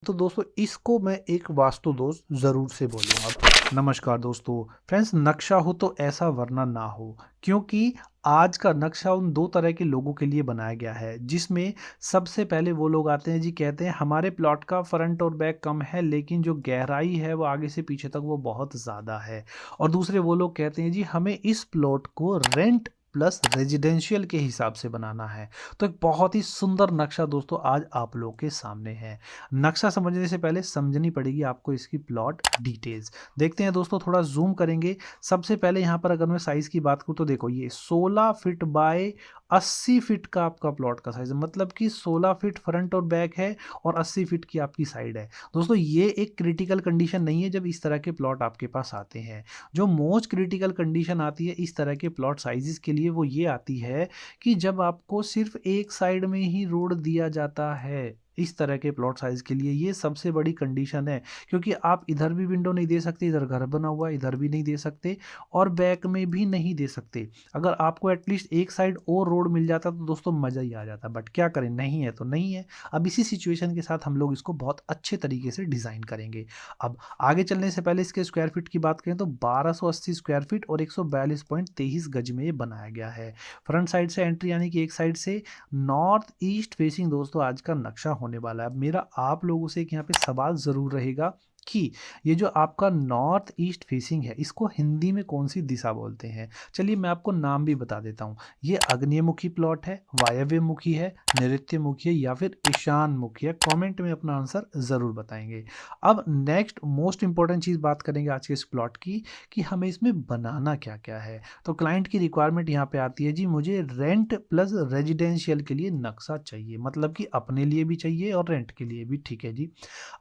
तो दोस्तों इसको मैं एक वास्तु दोष ज़रूर से बोलूँगा। नमस्कार दोस्तों, फ्रेंड्स नक्शा हो तो ऐसा वरना ना हो, क्योंकि आज का नक्शा उन 2 तरह के लोगों के लिए बनाया गया है, जिसमें सबसे पहले वो लोग आते हैं जी कहते हैं हमारे प्लॉट का फ्रंट और बैक कम है लेकिन जो गहराई है वो आगे से पीछे तक वो बहुत ज़्यादा है। और दूसरे वो लोग कहते हैं जी हमें इस प्लॉट को रेंट प्लस रेजिडेंशियल के हिसाब से बनाना है। तो एक बहुत ही सुंदर नक्शा दोस्तों आज आप लोग के सामने है। नक्शा समझने से पहले समझनी पड़ेगी आपको इसकी प्लॉट डिटेल्स। देखते हैं दोस्तों, थोड़ा जूम करेंगे। सबसे पहले यहाँ पर अगर मैं साइज़ की बात करूँ तो देखो ये 16 फीट बाय 80 फीट का आपका प्लॉट का साइज़ है, मतलब कि 16 फीट फ्रंट और बैक है और 80 फीट की आपकी साइड है। दोस्तों ये एक क्रिटिकल कंडीशन नहीं है जब इस तरह के प्लॉट आपके पास आते हैं। जो मोस्ट क्रिटिकल कंडीशन आती है इस तरह के प्लॉट साइज़ेस के लिए वो ये आती है कि जब आपको सिर्फ एक साइड में ही रोड दिया जाता है, इस तरह के प्लॉट साइज़ के लिए ये सबसे बड़ी कंडीशन है। क्योंकि आप इधर भी विंडो नहीं दे सकते, इधर घर बना हुआ है, इधर भी नहीं दे सकते और बैक में भी नहीं दे सकते। अगर आपको एटलीस्ट एक साइड और रोड मिल जाता तो दोस्तों मज़ा ही आ जाता, बट क्या करें, नहीं है तो नहीं है। अब इसी सिचुएशन के साथ हम लोग इसको बहुत अच्छे तरीके से डिज़ाइन करेंगे। अब आगे चलने से पहले इसके स्क्वायर फीट की बात करें तो 1280 स्क्वायर फीट और 142.23 गज में ये बनाया गया है। फ्रंट साइड से एंट्री यानी कि एक साइड से नॉर्थ ईस्ट फेसिंग दोस्तों आज का नक्शा होने वाला है। अब मेरा आप लोगों से एक यहाँ पे सवाल ज़रूर रहेगा कि ये जो आपका नॉर्थ ईस्ट फेसिंग है इसको हिंदी में कौन सी दिशा बोलते हैं? चलिए मैं आपको नाम भी बता देता हूँ। ये आग्नेयमुखी प्लॉट है, वायव्यमुखी है, नैऋत्यमुखी है या फिर ईशानमुखी है। कमेंट में अपना आंसर ज़रूर बताएंगे। अब नेक्स्ट मोस्ट इंपॉर्टेंट चीज़ बात करेंगे आज के इस प्लॉट की कि हमें इसमें बनाना क्या-क्या है। तो क्लाइंट की रिक्वायरमेंट यहाँ पे आती है जी मुझे रेंट प्लस रेजिडेंशियल के लिए नक्शा चाहिए, मतलब कि अपने लिए भी चाहिए और रेंट के लिए भी, ठीक है जी।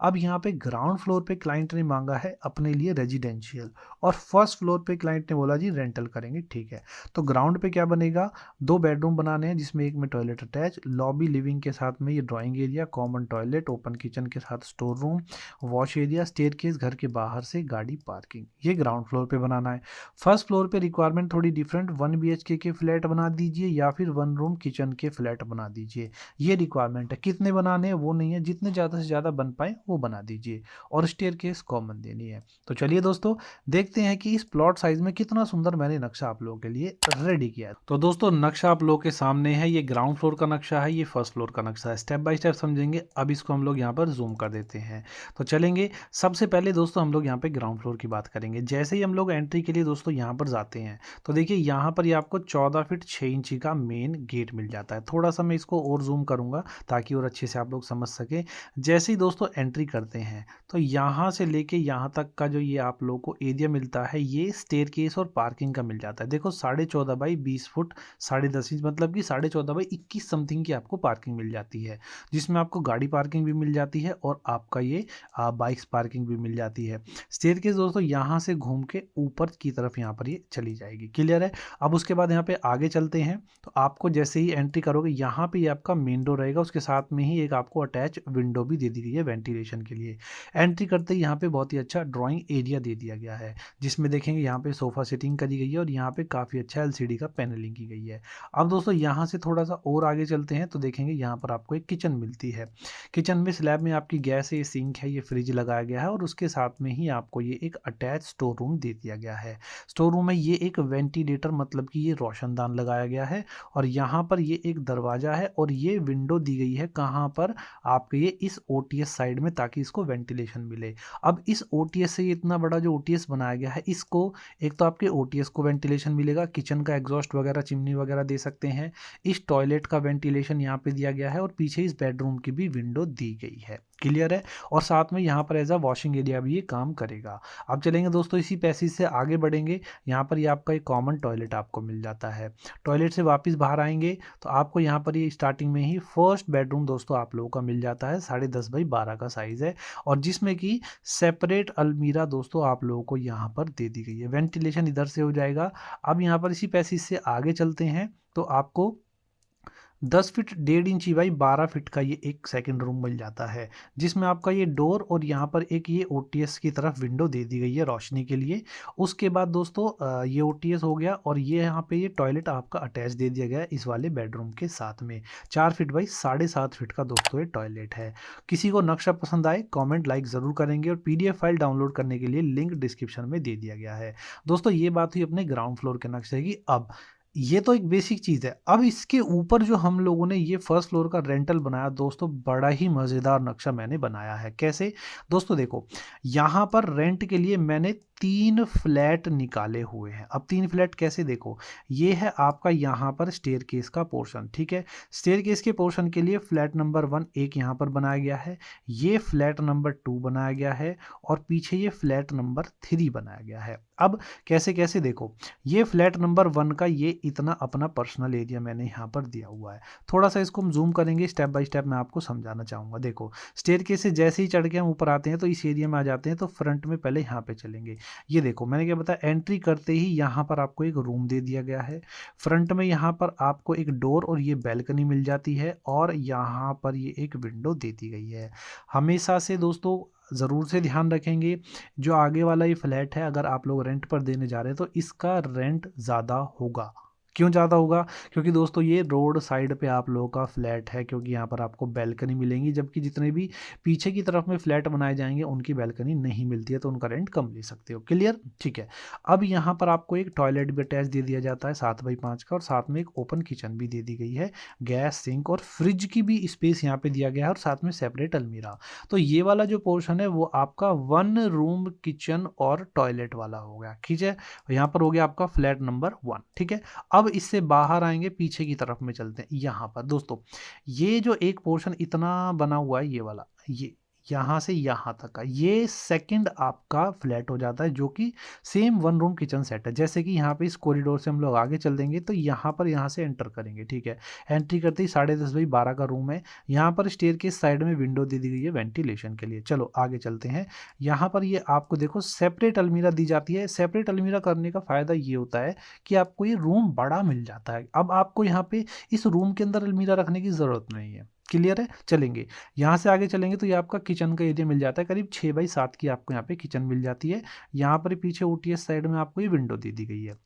अब यहाँ पे ग्राउंड फ्लोर पे क्लाइंट ने मांगा है अपने लिए रेजिडेंशियल और फर्स्ट फ्लोर पे क्लाइंट ने बोला जी रेंटल करेंगे, ठीक है। तो ग्राउंड पे क्या बनेगा, 2 बेडरूम बनाने हैं जिसमें एक में टॉयलेट अटैच, लॉबी लिविंग के साथ में ये drawing area, common toilet, open kitchen के साथ store room, wash area, staircase, घर के बाहर से गाड़ी पार्किंग, ये ग्राउंड फ्लोर पे बनाना है। फर्स्ट फ्लोर पे रिक्वायरमेंट थोड़ी डिफरेंट, 1 बीएचके के फ्लैट बना दीजिए या फिर 1 रूम किचन के फ्लैट बना दीजिए। ये रिक्वायरमेंट है। कितने बनाने हैं वो नहीं है, जितने ज़्यादा से ज़्यादा बन पाए वो बना दीजिए और स्टेयरकेस कॉमन देनी है। तो चलिए दोस्तों देखते हैं कि इस प्लॉट साइज में कितना सुंदर मैंने नक्शा आप लोगों के लिए रेडी किया है। तो दोस्तों नक्शा आप लोगों के सामने है, ये ग्राउंड फ्लोर का नक्शा है, ये फर्स्ट फ्लोर का नक्शा है। स्टेप बाय स्टेप समझेंगे। अब इसको हम लोग यहाँ पर जूम कर देते हैं तो चलेंगे। सबसे पहले दोस्तों हम लोग यहाँ पे ग्राउंड फ्लोर की बात करेंगे। जैसे ही हम लोग एंट्री के लिए दोस्तों यहाँ पर जाते हैं तो देखिए यहाँ पर ये आपको 14 फीट 6 इंची का मेन गेट मिल जाता है। थोड़ा सा मैं इसको और जूम करूँगा ताकि और अच्छे से आप लोग समझ सकें। जैसे ही दोस्तों एंट्री करते हैं तो यहाँ से लेके यहाँ तक का जो ये आप लोगों को एरिया मिलता है ये स्टेयरकेस और पार्किंग का मिल जाता है। देखो 14.5 बाई 20 फुट 10.5 इंच, मतलब कि 14.5 बाई 21 समथिंग की आपको पार्किंग मिल जाती है, जिसमें आपको गाड़ी पार्किंग भी मिल जाती है और आपका ये बाइक्स पार्किंग भी मिल जाती है। स्टेयरकेस दोस्तों यहाँ से घूम के ऊपर की तरफ यहाँ पर ये चली जाएगी, क्लियर है। अब उसके बाद यहाँ पे आगे चलते हैं तो आपको जैसे ही एंट्री करोगे यहाँ पे ये आपका मेन डोर रहेगा, उसके साथ में ही एक आपको अटैच विंडो भी दे दी गई है वेंटिलेशन के लिए। एंट्री करते ही यहाँ पे बहुत ही अच्छा ड्राइंग एरिया दे दिया गया है, जिसमें देखेंगे यहाँ पे सोफा सेटिंग करी गई है और यहाँ पे काफ़ी अच्छा एलसीडी का पैनलिंग की गई है। अब दोस्तों यहाँ से थोड़ा सा और आगे चलते हैं तो देखेंगे यहाँ पर आपको एक किचन मिलती है। किचन में स्लैब में आपकी गैस है, ये सिंक है, ये फ्रिज लगाया गया है और उसके साथ में ही आपको ये एक अटैच स्टोर रूम दे दिया गया है। स्टोर रूम में ये एक वेंटिलेटर, मतलब कि ये रोशनदान लगाया गया है और यहाँ पर ये एक दरवाज़ा है और ये विंडो दी गई है कहाँ पर, आपके ये इस ओटीएस साइड में, ताकि इसको वेंटिलेशन मिले। अब इस ओटीएस से ये इतना बड़ा जो ओटीएस बनाया गया है, इसको एक तो आपके ओटीएस को वेंटिलेशन मिलेगा, किचन का एग्जॉस्ट वगैरह चिमनी वगैरह दे सकते हैं, इस टॉयलेट का वेंटिलेशन यहाँ पे दिया गया है और पीछे इस बेडरूम की भी विंडो दी गई है, क्लियर है। और साथ में यहाँ पर एज अ वॉशिंग एरिया भी ये काम करेगा। अब चलेंगे दोस्तों इसी पैसेज से आगे बढ़ेंगे। यहाँ पर ये आपका एक कॉमन टॉयलेट आपको मिल जाता है। टॉयलेट से वापस बाहर आएंगे तो आपको यहाँ पर ये स्टार्टिंग में ही फर्स्ट बेडरूम दोस्तों आप लोगों का मिल जाता है, 10.5 बाई 12 का साइज़ है और जिसमें कि सेपरेट अलमीरा दोस्तों आप लोगों को यहाँ पर दे दी गई है। वेंटिलेशन इधर से हो जाएगा। अब यहाँ पर इसी पैसेज से आगे चलते हैं तो आपको 10 फीट 1.5 इंची बाई 12 फीट का ये एक सेकंड रूम मिल जाता है, जिसमें आपका ये डोर और यहाँ पर एक ये ओटीएस की तरफ विंडो दे दी गई है रोशनी के लिए। उसके बाद दोस्तों ये ओटीएस हो गया और ये यहाँ पे ये टॉयलेट आपका अटैच दे दिया गया है इस वाले बेडरूम के साथ में। 4 फीट बाई 7.5 फीट का दोस्तों ये टॉयलेट है। किसी को नक्शा पसंद आए कमेंट लाइक ज़रूर करेंगे और पीडीएफ फाइल डाउनलोड करने के लिए लिंक डिस्क्रिप्शन में दे दिया गया है। दोस्तों ये बात हुई अपने ग्राउंड फ्लोर के नक्शे की। अब ये तो एक बेसिक चीज़ है। अब इसके ऊपर जो हम लोगों ने ये फर्स्ट फ्लोर का रेंटल बनाया दोस्तों, बड़ा ही मज़ेदार नक्शा मैंने बनाया है। कैसे? दोस्तों देखो, यहाँ पर रेंट के लिए मैंने 3 फ्लैट निकाले हुए हैं। अब 3 फ्लैट कैसे? देखो, ये है आपका यहाँ पर स्टेयरकेस का पोर्शन, ठीक है? स्टेयरकेस के पोर्शन के लिए फ्लैट नंबर 1 एक यहाँ पर बनाया गया है, ये फ्लैट नंबर 2 बनाया गया है और पीछे ये फ्लैट नंबर 3 बनाया गया है। अब कैसे-कैसे देखो, ये फ्लैट नंबर 1 का ये इतना अपना पर्सनल एरिया मैंने यहाँ पर दिया हुआ है। थोड़ा-सा इसको हम ज़ूम करेंगे, स्टेप बाय स्टेप मैं आपको समझाना चाहूँगा। देखो, स्टेयरकेस से जैसे ही चढ़ के हम ऊपर आते हैं तो इस एरिया में आ जाते हैं, तो फ्रंट में पहले यहाँ पे चलेंगे। ये देखो, मैंने क्या बताया, एंट्री करते ही यहाँ पर आपको एक रूम दे दिया गया है। फ्रंट में यहाँ पर आपको एक डोर और ये बैल्कनी मिल जाती है और यहाँ पर ये एक विंडो दे दी गई है। हमेशा से दोस्तों ज़रूर से ध्यान रखेंगे, जो आगे वाला ये फ्लैट है अगर आप लोग रेंट पर देने जा रहे हैं तो इसका रेंट ज़्यादा होगा। क्यों ज़्यादा होगा? क्योंकि दोस्तों ये रोड साइड पे आप लोगों का फ्लैट है, क्योंकि यहाँ पर आपको बैल्कनी मिलेंगी, जबकि जितने भी पीछे की तरफ में फ्लैट बनाए जाएंगे उनकी बैल्कनी नहीं मिलती है, तो उनका रेंट कम ले सकते हो। क्लियर? ठीक है। अब यहाँ पर आपको एक टॉयलेट भी अटैच दे दिया जाता है 7x5 का और साथ में एक ओपन किचन भी दे दी गई है। गैस, सिंक और फ्रिज की भी स्पेस यहाँ पे दिया गया है और साथ में सेपरेट अलमीरा। तो ये वाला जो पोर्शन है वो आपका 1 रूम किचन और टॉयलेट वाला हो गया, ठीक है? यहाँ पर हो गया आपका फ्लैट नंबर 1, ठीक है? अब इससे बाहर आएँगे, पीछे की तरफ में चलते हैं। यहाँ पर दोस्तों, ये जो एक पोर्शन इतना बना हुआ है ये वाला, ये यहाँ से यहाँ तक का, ये सेकंड आपका फ्लैट हो जाता है, जो कि सेम 1 रूम किचन सेट है। जैसे कि यहाँ पे इस कॉरिडोर से हम लोग आगे चल देंगे तो यहाँ पर यहाँ से एंटर करेंगे, ठीक है? एंट्री करते ही 10.5x12 का रूम है। यहाँ पर स्टेयरकेस साइड में विंडो दे दी गई है वेंटिलेशन के लिए। चलो आगे चलते हैं। यहाँ पर ये आपको देखो सेपरेट अलमीरा दी जाती है। सेपरेट अलमीरा करने का फ़ायदा ये होता है कि आपको ये रूम बड़ा मिल जाता है। अब आपको यहाँ पे इस रूम के अंदर अलमीरा रखने की ज़रूरत नहीं है। क्लियर है? चलेंगे। यहाँ से आगे चलेंगे तो ये आपका किचन का एरिया मिल जाता है। करीब 6x7 की आपको यहाँ पे किचन मिल जाती है। यहाँ पर पीछे ओटीएस साइड में आपको ये विंडो दे दी गई है।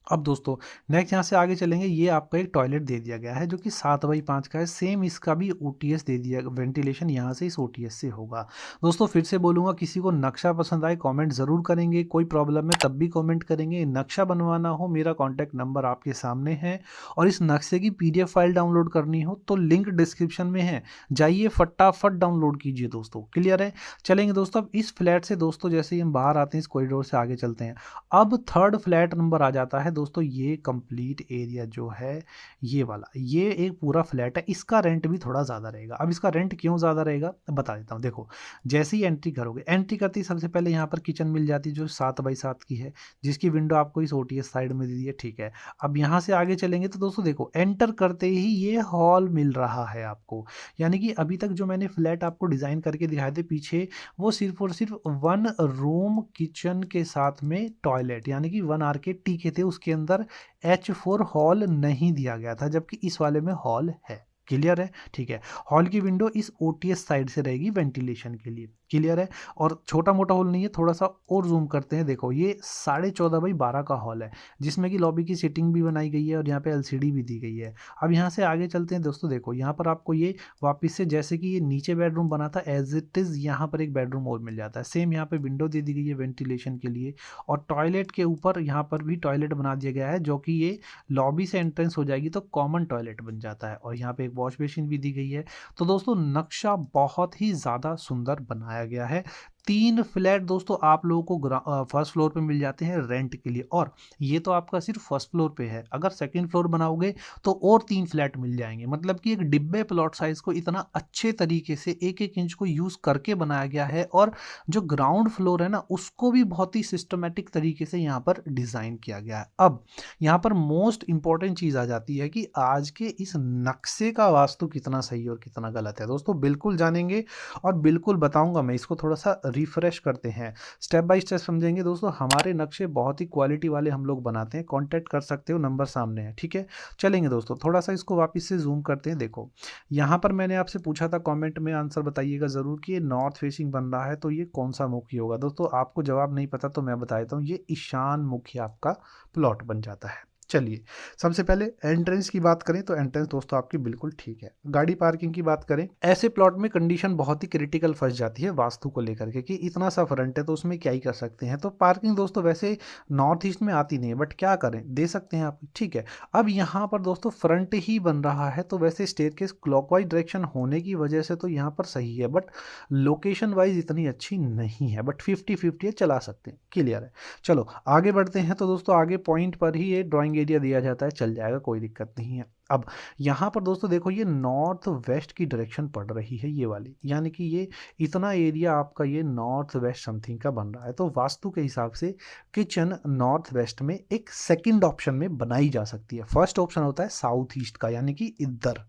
अब दोस्तों नेक्स्ट यहाँ से आगे चलेंगे, ये आपका एक टॉयलेट दे दिया गया है जो कि 7x5 का है। सेम इसका भी ओटीएस दे दिया, वेंटिलेशन यहाँ से इस ओटीएस से होगा। दोस्तों फिर से बोलूँगा, किसी को नक्शा पसंद आए कमेंट ज़रूर करेंगे, कोई प्रॉब्लम है तब भी कमेंट करेंगे। नक्शा बनवाना हो मेरा कॉन्टैक्ट नंबर आपके सामने है और इस नक्शे की पीडीएफ फाइल डाउनलोड करनी हो तो लिंक डिस्क्रिप्शन में है, जाइए फटाफट डाउनलोड कीजिए दोस्तों। क्लियर है? चलेंगे दोस्तों, अब इस फ्लैट से दोस्तों जैसे ही हम बाहर आते हैं इस कॉरिडोर से आगे चलते हैं। अब थर्ड फ्लैट नंबर आ जाता है दोस्तों। ये कंप्लीट एरिया जो है ये वाला, ये एक पूरा फ्लैट है, इसका रेंट भी थोड़ा ज़्यादा रहेगा। अब इसका रेंट क्यों ज़्यादा रहेगा बता देता हूँ। देखो, जैसे ही एंट्री करोगे, एंट्री करते ही सबसे पहले यहाँ पर किचन मिल जाती है जो 7x7 की है, जिसकी विंडो आपको इस ओटीएस साइड में दे दी है, ठीक है? अब यहाँ से आगे चलेंगे तो दोस्तों देखो, एंटर करते ही ये हॉल मिल रहा है आपको। यानी कि अभी तक जो मैंने फ्लैट आपको डिज़ाइन करके दिखाए थे पीछे, वो सिर्फ और सिर्फ 1 रूम किचन के साथ में टॉयलेट, यानी कि 1 आरके के थे, उसके अंदर H4 हॉल नहीं दिया गया था, जबकि इस वाले में हॉल है। क्लियर है? ठीक है। हॉल की विंडो इस ओटीएस साइड से रहेगी वेंटिलेशन के लिए। क्लियर है? और छोटा मोटा हॉल नहीं है, थोड़ा सा और जूम करते हैं। देखो, ये 14.5x12 का हॉल है, जिसमें कि लॉबी की सीटिंग भी बनाई गई है और यहाँ पे एलसीडी भी दी गई है। अब यहाँ से आगे चलते हैं दोस्तों। देखो, यहाँ पर आपको ये वापस से, जैसे कि ये नीचे बेडरूम बना था एज इट इज़, यहाँ पर एक बेडरूम और मिल जाता है। सेम यहाँ पे विंडो दे दी गई है वेंटिलेशन के लिए और टॉयलेट के ऊपर यहाँ पर भी टॉयलेट बना दिया गया है, जो कि ये लॉबी से एंट्रेंस हो जाएगी तो कॉमन टॉयलेट बन जाता है और यहाँ पे एक वॉश बेसिन भी दी गई है। तो दोस्तों नक्शा बहुत ही ज़्यादा सुंदर बनाया गया है। 3 फ्लैट दोस्तों आप लोगों को फर्स्ट फ्लोर पे मिल जाते हैं रेंट के लिए, और ये तो आपका सिर्फ फर्स्ट फ्लोर पे है। अगर सेकंड फ्लोर बनाओगे तो और 3 फ्लैट मिल जाएंगे। मतलब कि एक डिब्बे प्लॉट साइज को इतना अच्छे तरीके से 1-1 इंच को यूज़ करके बनाया गया है और जो ग्राउंड फ्लोर है ना, उसको भी बहुत ही सिस्टमेटिक तरीके से यहाँ पर डिज़ाइन किया गया है। अब यहाँ पर मोस्ट इंपॉर्टेंट चीज़ आ जाती है कि आज के इस नक्शे का वास्तु कितना सही और कितना गलत है। दोस्तों बिल्कुल जानेंगे और बिल्कुल बताऊंगा मैं, इसको थोड़ा सा रिफ्रेश करते हैं, स्टेप बाय स्टेप समझेंगे दोस्तों। हमारे नक्शे बहुत ही क्वालिटी वाले हम लोग बनाते हैं, कांटेक्ट कर सकते हो, नंबर सामने है, ठीक है। चलेंगे दोस्तों, थोड़ा सा इसको वापस से जूम करते हैं। देखो यहाँ पर मैंने आपसे पूछा था कमेंट में, आंसर बताइएगा ज़रूर कि ये नॉर्थ फेसिंग बन रहा है तो ये कौन सा मुखी होगा। दोस्तों आपको जवाब नहीं पता तो मैं बता देता हूँ, ये ईशान मुखी आपका प्लॉट बन जाता है। चलिए, सबसे पहले एंट्रेंस की बात करें तो एंट्रेंस दोस्तों आपकी बिल्कुल ठीक है। गाड़ी पार्किंग की बात करें, ऐसे प्लॉट में कंडीशन बहुत ही क्रिटिकल फंस जाती है वास्तु को लेकर के कि इतना सा फ्रंट है तो उसमें क्या ही कर सकते हैं। तो पार्किंग दोस्तों वैसे नॉर्थ ईस्ट में आती नहीं है, बट क्या करें, दे सकते हैं आप, ठीक है। अब यहाँ पर दोस्तों फ्रंट ही बन रहा है तो वैसे स्टेयरकेस क्लॉकवाइज डायरेक्शन होने की वजह से तो यहाँ पर सही है, बट लोकेशन वाइज इतनी अच्छी नहीं है, बट 50-50 है, चला सकते हैं, क्लियर है। चलो आगे बढ़ते हैं। तो दोस्तों आगे पॉइंट पर ही ये ड्राइंग एरिया दिया जाता है, चल जाएगा, कोई दिक्कत नहीं है। अब यहाँ पर दोस्तों देखो ये नॉर्थ वेस्ट की डायरेक्शन पड़ रही है ये वाली, यानी कि ये इतना एरिया आपका ये नॉर्थ वेस्ट समथिंग का बन रहा है। तो वास्तु के हिसाब से किचन नॉर्थ वेस्ट में एक सेकंड ऑप्शन में बनाई जा सकती है। फर्स्ट ऑप्शन होता है साउथ ईस्ट का, यानी कि इधर,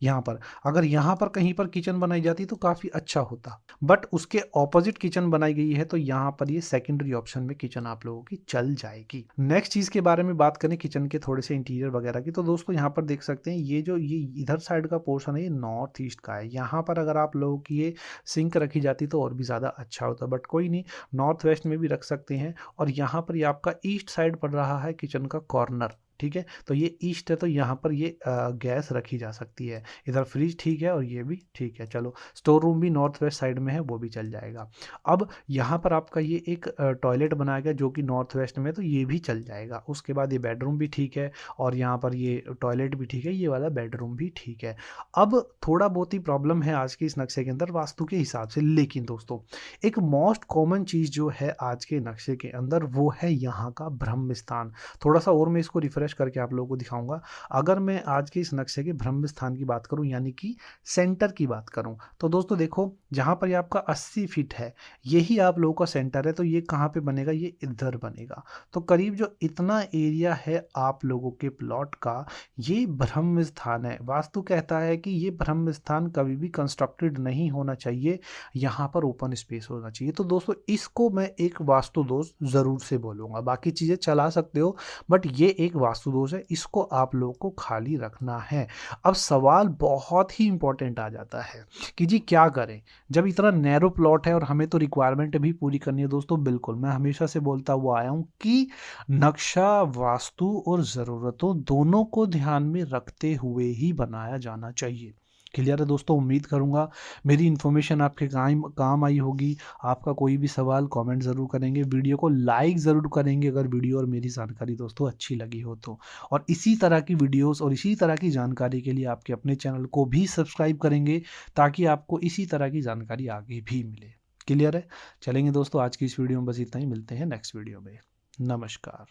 यहाँ पर अगर यहाँ पर कहीं पर किचन बनाई जाती तो काफ़ी अच्छा होता, बट उसके ऑपोजिट किचन बनाई गई है तो यहाँ पर ये सेकेंडरी ऑप्शन में किचन आप लोगों की चल जाएगी। नेक्स्ट चीज़ के बारे में बात करें किचन के थोड़े से इंटीरियर वगैरह की, तो दोस्तों यहाँ पर देख सकते हैं ये जो ये इधर साइड का पोर्शन है ये नॉर्थ ईस्ट का है। यहाँ पर अगर आप लोगों की ये सिंक रखी जाती तो और भी ज़्यादा अच्छा होता, बट कोई नहीं, नॉर्थ वेस्ट में भी रख सकते हैं। और यहाँ पर ये आपका ईस्ट साइड पड़ रहा है किचन का कॉर्नर, ठीक है। तो ये ईस्ट है तो यहाँ पर ये गैस रखी जा सकती है। इधर फ्रिज ठीक है और ये भी ठीक है। चलो स्टोर रूम भी नॉर्थ वेस्ट साइड में है, वो भी चल जाएगा। अब यहाँ पर आपका ये एक टॉयलेट बनाया गया जो कि नॉर्थ वेस्ट में, तो ये भी चल जाएगा। उसके बाद ये बेडरूम भी ठीक है और यहाँ पर ये टॉयलेट भी ठीक है, ये वाला बेडरूम भी ठीक है। अब थोड़ा बहुत ही प्रॉब्लम है आज के इस नक्शे के अंदर वास्तु के हिसाब से, लेकिन दोस्तों एक मोस्ट कॉमन चीज़ जो है आज के नक्शे के अंदर वो है यहाँ का ब्रह्म स्थान। थोड़ा सा और मैं इसको रिफ्रेश करके आप लोगों को दिखाऊंगा। अगर मैं आज के इस नक्शे के ब्रह्म स्थान की बात करूं, यानी कि सेंटर की बात करूं, तो दोस्तों देखो जहां पर ये आपका 80 फीट है, यही आप लोगों का सेंटर है। तो ये कहां पे बनेगा, ये इधर बनेगा। तो करीब जो इतना एरिया है आप लोगों के प्लॉट का, ये ब्रह्म स्थान है। वास्तु कहता है कि ये ब्रह्म स्थान कभी भी कंस्ट्रक्टेड नहीं होना चाहिए, यहाँ पर ओपन स्पेस होना चाहिए। तो दोस्तों इसको मैं एक वास्तु दोष जरूर से बोलूंगा, बाकी चीजें चला सकते हो बट ये एक वास्तु दोष है, इसको आप लोगों को खाली रखना है। अब सवाल बहुत ही इंपॉर्टेंट आ जाता है कि जी क्या करें जब इतना नैरो प्लॉट है और हमें तो रिक्वायरमेंट भी पूरी करनी है। दोस्तों बिल्कुल मैं हमेशा से बोलता हुआ आया हूं कि नक्शा वास्तु और ज़रूरतों दोनों को ध्यान में रखते हुए ही बनाया जाना चाहिए। क्लियर है दोस्तों, उम्मीद करूंगा मेरी इन्फॉर्मेशन आपके काम आई होगी। आपका कोई भी सवाल कमेंट ज़रूर करेंगे, वीडियो को लाइक ज़रूर करेंगे अगर वीडियो और मेरी जानकारी दोस्तों अच्छी लगी हो तो। और इसी तरह की वीडियोस और इसी तरह की जानकारी के लिए आपके अपने चैनल को भी सब्सक्राइब करेंगे ताकि आपको इसी तरह की जानकारी आगे भी मिले। क्लियर है, चलेंगे दोस्तों आज की इस वीडियो में बस इतना ही, मिलते हैं नेक्स्ट वीडियो में। नमस्कार।